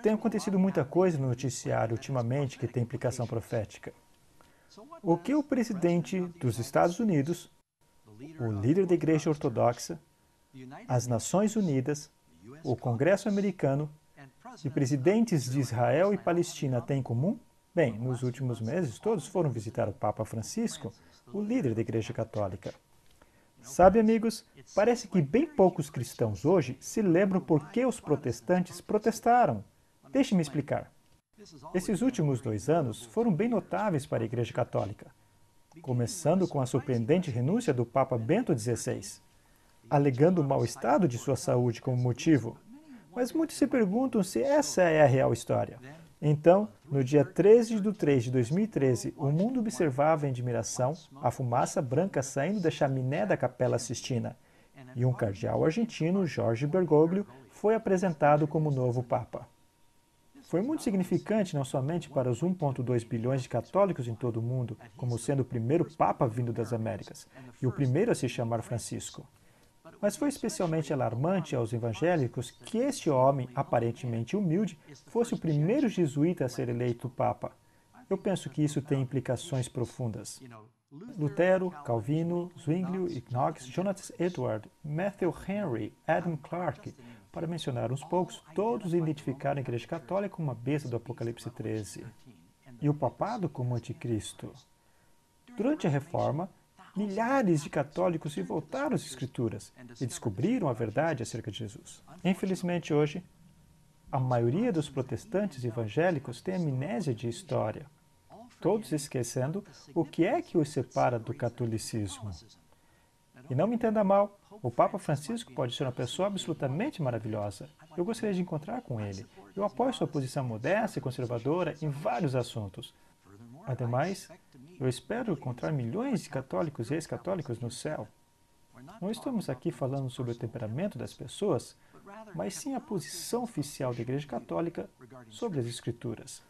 Tem acontecido muita coisa no noticiário ultimamente que tem implicação profética. O que o presidente dos Estados Unidos, o líder da Igreja Ortodoxa, as Nações Unidas, o Congresso americano e presidentes de Israel e Palestina têm em comum? Bem, nos últimos meses, todos foram visitar o Papa Francisco, o líder da Igreja Católica. Sabe, amigos, parece que bem poucos cristãos hoje se lembram por que os protestantes protestaram. Deixe-me explicar. Esses últimos 2 anos foram bem notáveis para a Igreja Católica, começando com a surpreendente renúncia do Papa Bento XVI, alegando o mau estado de sua saúde como motivo. Mas muitos se perguntam se essa é a real história. Então, no dia 13 de 3 de 2013, o mundo observava em admiração a fumaça branca saindo da chaminé da Capela Sistina, e um cardeal argentino, Jorge Bergoglio, foi apresentado como novo Papa. Foi muito significante não somente para os 1,2 bilhões de católicos em todo o mundo, como sendo o primeiro Papa vindo das Américas, e o primeiro a se chamar Francisco. Mas foi especialmente alarmante aos evangélicos que este homem, aparentemente humilde, fosse o primeiro jesuíta a ser eleito Papa. Eu penso que isso tem implicações profundas. Lutero, Calvino, Zwinglio, Knox, Jonathan Edwards, Matthew Henry, Adam Clarke, para mencionar uns poucos, todos identificaram a Igreja Católica como uma besta do Apocalipse 13 e o papado como anticristo. Durante a Reforma, milhares de católicos se voltaram às Escrituras e descobriram a verdade acerca de Jesus. Infelizmente, hoje, a maioria dos protestantes evangélicos tem amnésia de história, todos esquecendo o que é que os separa do catolicismo. E não me entenda mal, o Papa Francisco pode ser uma pessoa absolutamente maravilhosa. Eu gostaria de encontrar com ele. Eu apoio sua posição modesta e conservadora em vários assuntos. Ademais, eu espero encontrar milhões de católicos e ex-católicos no céu. Não estamos aqui falando sobre o temperamento das pessoas, mas sim a posição oficial da Igreja Católica sobre as Escrituras.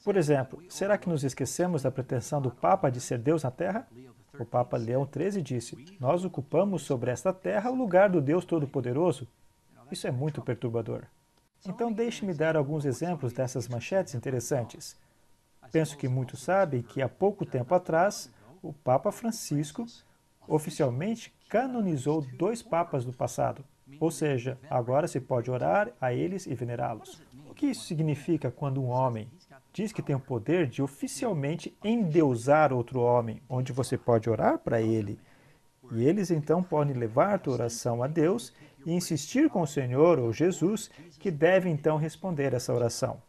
Por exemplo, será que nos esquecemos da pretensão do Papa de ser Deus na Terra? O Papa Leão XIII disse: "Nós ocupamos sobre esta terra o lugar do Deus Todo-Poderoso." Isso é muito perturbador. Então deixe-me dar alguns exemplos dessas manchetes interessantes. Penso que muitos sabem que há pouco tempo atrás, o Papa Francisco oficialmente canonizou 2 papas do passado. Ou seja, agora se pode orar a eles e venerá-los. O que isso significa quando um homem diz que tem o poder de oficialmente endeusar outro homem, onde você pode orar para ele, e eles então podem levar a tua oração a Deus e insistir com o Senhor ou Jesus, que deve então responder essa oração.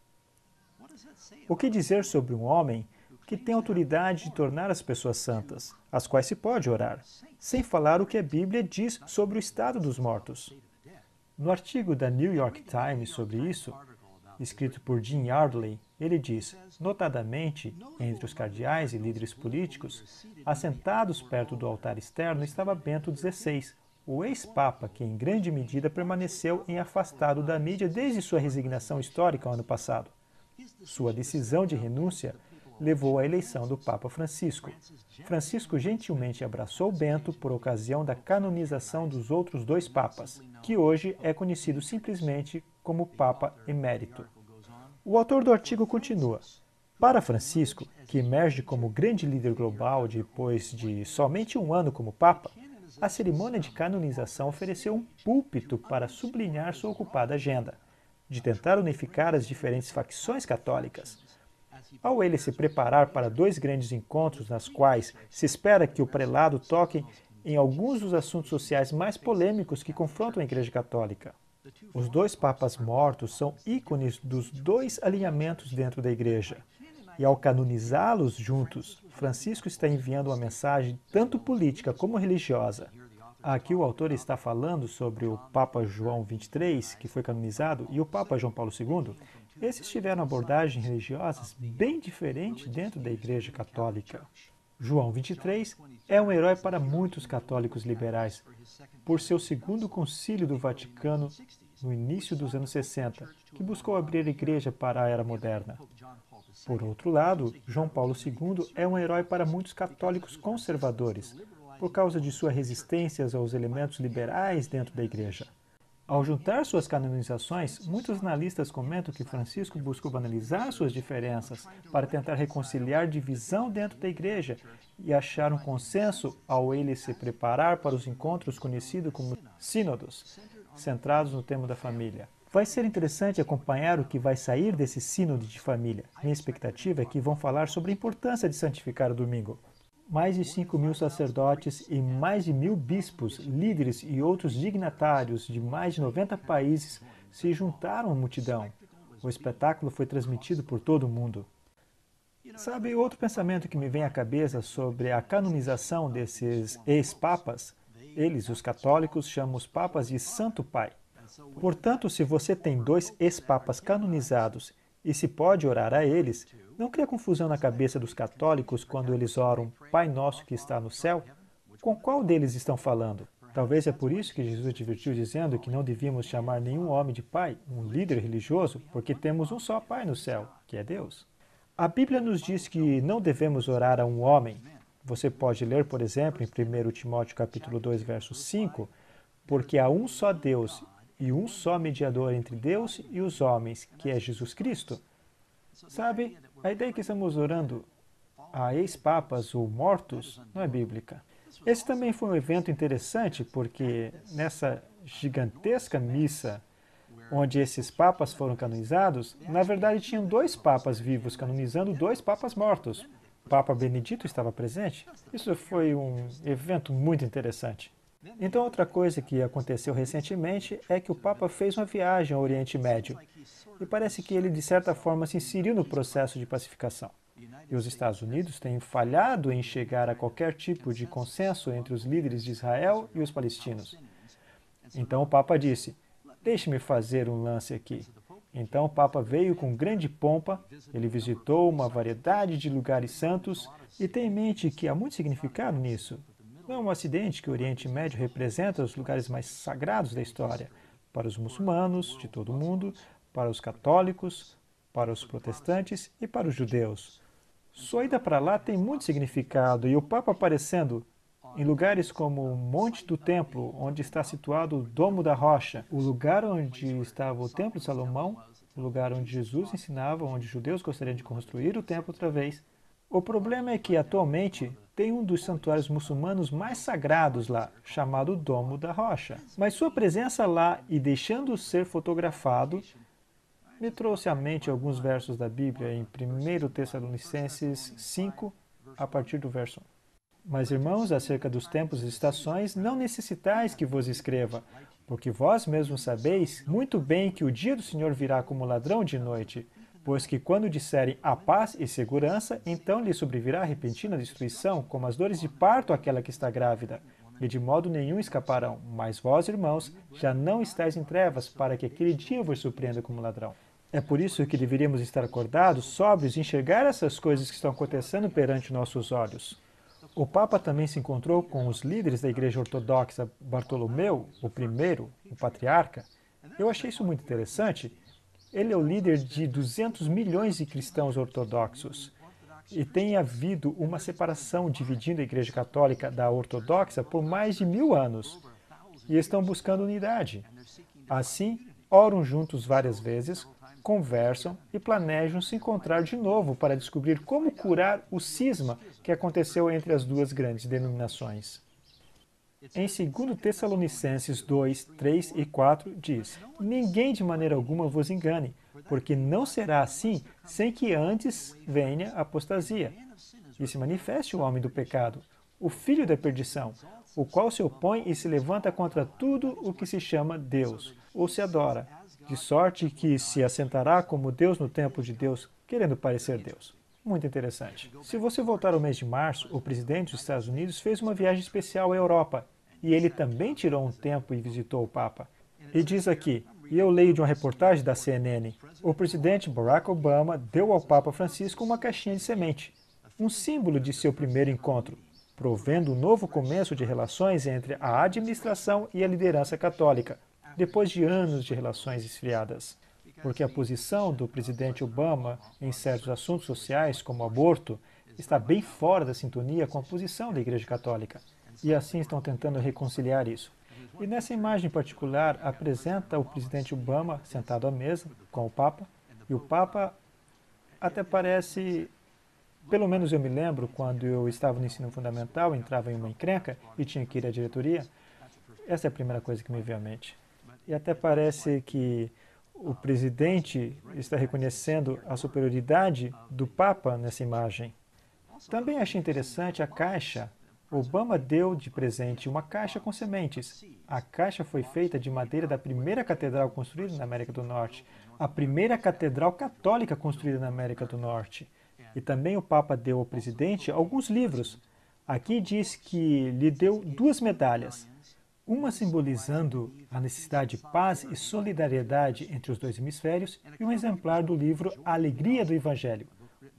O que dizer sobre um homem que tem autoridade de tornar as pessoas santas, as quais se pode orar, sem falar o que a Bíblia diz sobre o estado dos mortos? No artigo da New York Times sobre isso, escrito por Jim Yardley, ele diz: notadamente, entre os cardeais e líderes políticos, assentados perto do altar externo estava Bento XVI, o ex-papa que em grande medida permaneceu afastado da mídia desde sua resignação histórica ano passado. Sua decisão de renúncia levou à eleição do Papa Francisco. Francisco gentilmente abraçou Bento por ocasião da canonização dos outros 2 papas, que hoje é conhecido simplesmente como Papa Emérito. O autor do artigo continua: para Francisco, que emerge como grande líder global depois de somente 1 ano como Papa, a cerimônia de canonização ofereceu um púlpito para sublinhar sua ocupada agenda, de tentar unificar as diferentes facções católicas. Ao ele se preparar para 2 grandes encontros nas quais se espera que o prelado toque em alguns dos assuntos sociais mais polêmicos que confrontam a Igreja Católica. Os 2 papas mortos são ícones dos 2 alinhamentos dentro da Igreja. E ao canonizá-los juntos, Francisco está enviando uma mensagem tanto política como religiosa. Aqui o autor está falando sobre o Papa João XXIII, que foi canonizado, e o Papa João Paulo II. Esses tiveram abordagens religiosas bem diferentes dentro da Igreja Católica. João XXIII é um herói para muitos católicos liberais, por seu 2º concílio do Vaticano no início dos anos 60, que buscou abrir a Igreja para a Era Moderna. Por outro lado, João Paulo II é um herói para muitos católicos conservadores, por causa de sua resistência aos elementos liberais dentro da Igreja. Ao juntar suas canonizações, muitos analistas comentam que Francisco buscou banalizar suas diferenças para tentar reconciliar divisão dentro da igreja e achar um consenso ao ele se preparar para os encontros conhecidos como sínodos, centrados no tema da família. Vai ser interessante acompanhar o que vai sair desse sínodo de família. Minha expectativa é que vão falar sobre a importância de santificar o domingo. Mais de 5.000 sacerdotes e mais de 1.000 bispos, líderes e outros dignatários de mais de 90 países se juntaram à multidão. O espetáculo foi transmitido por todo o mundo. Sabe, outro pensamento que me vem à cabeça sobre a canonização desses ex-papas? Eles, os católicos, chamam os papas de Santo Pai. Portanto, se você tem 2 ex-papas canonizados e se pode orar a eles, não cria confusão na cabeça dos católicos quando eles oram Pai Nosso que está no céu? Com qual deles estão falando? Talvez é por isso que Jesus advertiu dizendo que não devíamos chamar nenhum homem de pai, um líder religioso, porque temos um só Pai no céu, que é Deus. A Bíblia nos diz que não devemos orar a um homem. Você pode ler, por exemplo, em 1 Timóteo capítulo 2, verso 5, porque há um só Deus e um só mediador entre Deus e os homens, que é Jesus Cristo. Sabe, a ideia que estamos orando a ex-papas ou mortos não é bíblica. Esse também foi um evento interessante, porque nessa gigantesca missa onde esses papas foram canonizados, na verdade tinham 2 papas vivos canonizando 2 papas mortos. O Papa Benedito estava presente. Isso foi um evento muito interessante. Então, outra coisa que aconteceu recentemente é que o Papa fez uma viagem ao Oriente Médio e parece que ele, de certa forma, se inseriu no processo de pacificação. E os Estados Unidos têm falhado em chegar a qualquer tipo de consenso entre os líderes de Israel e os palestinos. Então o Papa disse, deixe-me fazer um lance aqui. Então o Papa veio com grande pompa, ele visitou uma variedade de lugares santos e tem em mente que há muito significado nisso. Não é um acidente que o Oriente Médio representa os lugares mais sagrados da história, para os muçulmanos de todo o mundo, para os católicos, para os protestantes e para os judeus. Sua ida para lá tem muito significado e o Papa aparecendo em lugares como o Monte do Templo, onde está situado o Domo da Rocha, o lugar onde estava o Templo de Salomão, o lugar onde Jesus ensinava, onde os judeus gostariam de construir o templo outra vez. O problema é que, atualmente, tem um dos santuários muçulmanos mais sagrados lá, chamado Domo da Rocha. Mas sua presença lá e deixando ser fotografado me trouxe à mente alguns versos da Bíblia em 1 Tessalonicenses 5, a partir do verso 1. Mas, irmãos, acerca dos tempos e estações, não necessitais que vos escreva, porque vós mesmos sabeis muito bem que o dia do Senhor virá como ladrão de noite. Pois que quando disserem a paz e segurança, então lhe sobrevirá repentina destruição, como as dores de parto àquela que está grávida. E de modo nenhum escaparão. Mas vós, irmãos, já não estáis em trevas, para que aquele dia vos surpreenda como ladrão. É por isso que deveríamos estar acordados, sóbrios e enxergar essas coisas que estão acontecendo perante nossos olhos. O Papa também se encontrou com os líderes da Igreja Ortodoxa Bartolomeu, o primeiro, o patriarca. Eu achei isso muito interessante. Ele é o líder de 200 milhões de cristãos ortodoxos. E tem havido uma separação dividindo a Igreja Católica da Ortodoxa por mais de 1000 anos. E estão buscando unidade. Assim, oram juntos várias vezes, conversam e planejam se encontrar de novo para descobrir como curar o cisma que aconteceu entre as duas grandes denominações. Em 2 Tessalonicenses 2, 3 e 4 diz, ninguém de maneira alguma vos engane, porque não será assim sem que antes venha a apostasia, e se manifeste o homem do pecado, o filho da perdição, o qual se opõe e se levanta contra tudo o que se chama Deus, ou se adora, de sorte que se assentará como Deus no templo de Deus, querendo parecer Deus. Muito interessante. Se você voltar ao mês de março, o presidente dos Estados Unidos fez uma viagem especial à Europa, e ele também tirou um tempo e visitou o Papa. E diz aqui, e eu leio de uma reportagem da CNN, o presidente Barack Obama deu ao Papa Francisco uma caixinha de semente, um símbolo de seu primeiro encontro, provendo um novo começo de relações entre a administração e a liderança católica, depois de anos de relações esfriadas. Porque a posição do presidente Obama em certos assuntos sociais, como aborto, está bem fora da sintonia com a posição da Igreja Católica. E assim estão tentando reconciliar isso. E nessa imagem em particular apresenta o presidente Obama sentado à mesa com o Papa, e o Papa até parece, pelo menos eu me lembro, quando eu estava no ensino fundamental, entrava em uma encrenca e tinha que ir à diretoria, essa é a primeira coisa que me veio à mente. E até parece que o presidente está reconhecendo a superioridade do Papa nessa imagem. Também achei interessante a caixa. Obama deu de presente uma caixa com sementes. A caixa foi feita de madeira da primeira catedral construída na América do Norte, a primeira catedral católica construída na América do Norte. E também o Papa deu ao presidente alguns livros. Aqui diz que lhe deu 2 medalhas, uma simbolizando a necessidade de paz e solidariedade entre os 2 hemisférios e um exemplar do livro A Alegria do Evangelho,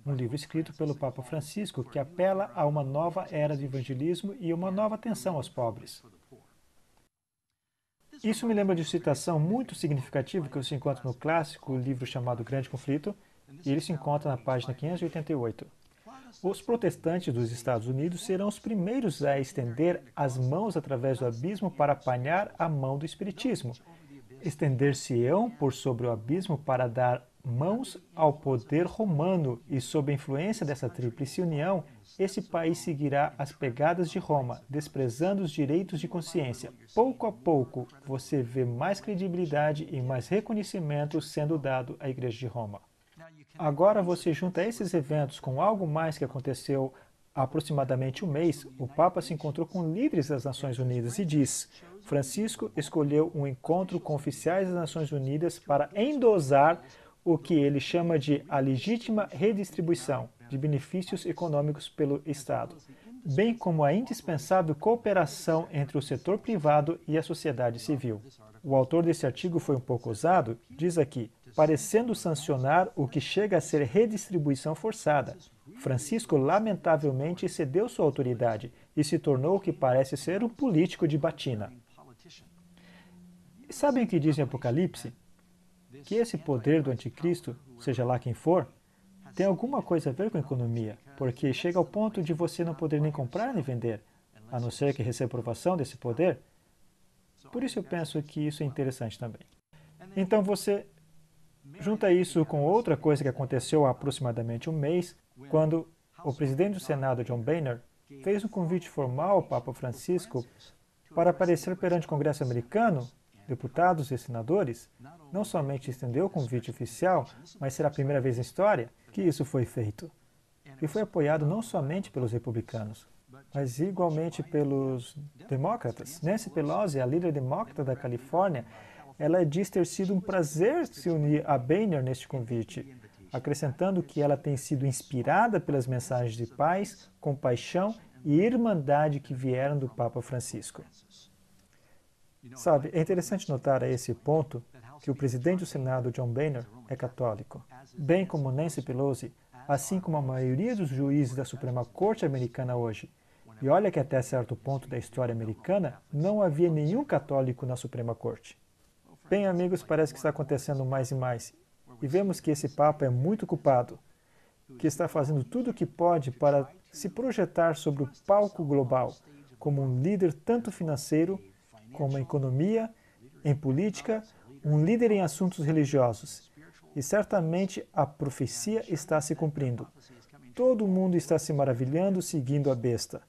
um livro escrito pelo Papa Francisco que apela a uma nova era de evangelismo e uma nova atenção aos pobres. Isso me lembra de uma citação muito significativa que você encontra no clássico livro chamado Grande Conflito, e ele se encontra na página 588. Os protestantes dos Estados Unidos serão os primeiros a estender as mãos através do abismo para apanhar a mão do espiritismo. Estender-se-ão por sobre o abismo para dar mãos ao poder romano, e sob a influência dessa tríplice união, esse país seguirá as pegadas de Roma, desprezando os direitos de consciência. Pouco a pouco, você vê mais credibilidade e mais reconhecimento sendo dado à Igreja de Roma. Agora você junta esses eventos com algo mais que aconteceu há aproximadamente um mês. O Papa se encontrou com líderes das Nações Unidas e diz: Francisco escolheu um encontro com oficiais das Nações Unidas para endosar o que ele chama de a legítima redistribuição de benefícios econômicos pelo Estado, bem como a indispensável cooperação entre o setor privado e a sociedade civil. O autor desse artigo foi um pouco ousado, diz aqui, parecendo sancionar o que chega a ser redistribuição forçada. Francisco lamentavelmente excedeu sua autoridade e se tornou o que parece ser um político de batina. E sabem o que diz em Apocalipse? Que esse poder do anticristo, seja lá quem for, tem alguma coisa a ver com a economia, porque chega ao ponto de você não poder nem comprar nem vender, a não ser que receba aprovação desse poder. Por isso eu penso que isso é interessante também. Então você junta isso com outra coisa que aconteceu há aproximadamente um mês, quando o presidente do Senado, John Boehner, fez um convite formal ao Papa Francisco para aparecer perante o Congresso americano, deputados e senadores. Não somente estendeu o convite oficial, mas será a primeira vez na história que isso foi feito. E foi apoiado não somente pelos republicanos, mas igualmente pelos demócratas. Nancy Pelosi, a líder demócrata da Califórnia, ela diz ter sido um prazer se unir a Boehner neste convite, acrescentando que ela tem sido inspirada pelas mensagens de paz, compaixão e irmandade que vieram do Papa Francisco. Sabe, é interessante notar a esse ponto que o presidente do Senado, John Boehner, é católico, bem como Nancy Pelosi, assim como a maioria dos juízes da Suprema Corte americana hoje. E olha que até certo ponto da história americana não havia nenhum católico na Suprema Corte. Bem, amigos, parece que está acontecendo mais e mais. E vemos que esse Papa é muito culpado, que está fazendo tudo o que pode para se projetar sobre o palco global como um líder tanto financeiro como em economia, em política, um líder em assuntos religiosos. E certamente a profecia está se cumprindo. Todo mundo está se maravilhando seguindo a besta.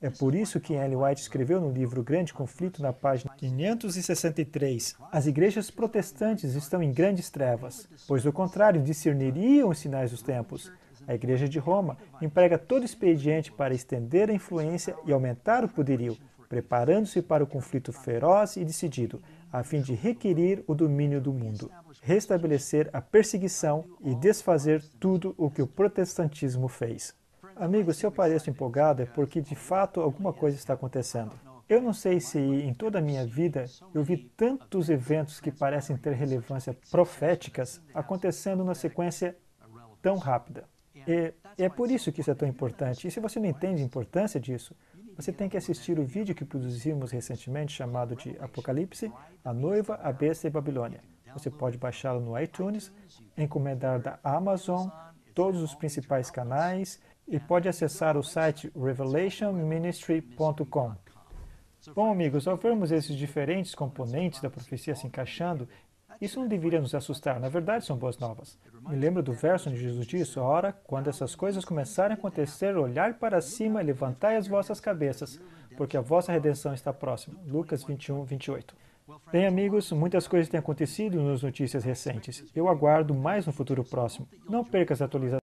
É por isso que Ellen White escreveu no livro Grande Conflito, na página 563, as igrejas protestantes estão em grandes trevas, pois do contrário discerniriam os sinais dos tempos. A Igreja de Roma emprega todo expediente para estender a influência e aumentar o poderio, preparando-se para o conflito feroz e decidido, a fim de requerir o domínio do mundo, restabelecer a perseguição e desfazer tudo o que o protestantismo fez. Amigos, se eu pareço empolgado é porque de fato alguma coisa está acontecendo. Eu não sei se em toda a minha vida eu vi tantos eventos que parecem ter relevância proféticas acontecendo numa sequência tão rápida. E é por isso que isso é tão importante. E se você não entende a importância disso, você tem que assistir o vídeo que produzimos recentemente chamado de Apocalipse, a Noiva, a Besta e a Babilônia. Você pode baixá-lo no iTunes, encomendar da Amazon, todos os principais canais e pode acessar o site revelationministry.com. Bom, amigos, ao vermos esses diferentes componentes da profecia se encaixando, isso não deveria nos assustar, na verdade são boas novas. Me lembro do verso onde Jesus disse: ora, quando essas coisas começarem a acontecer, olhar para cima e levantai as vossas cabeças, porque a vossa redenção está próxima. Lucas 21, 28. Bem, amigos, muitas coisas têm acontecido nas notícias recentes. Eu aguardo mais no futuro próximo. Não perca as atualizações.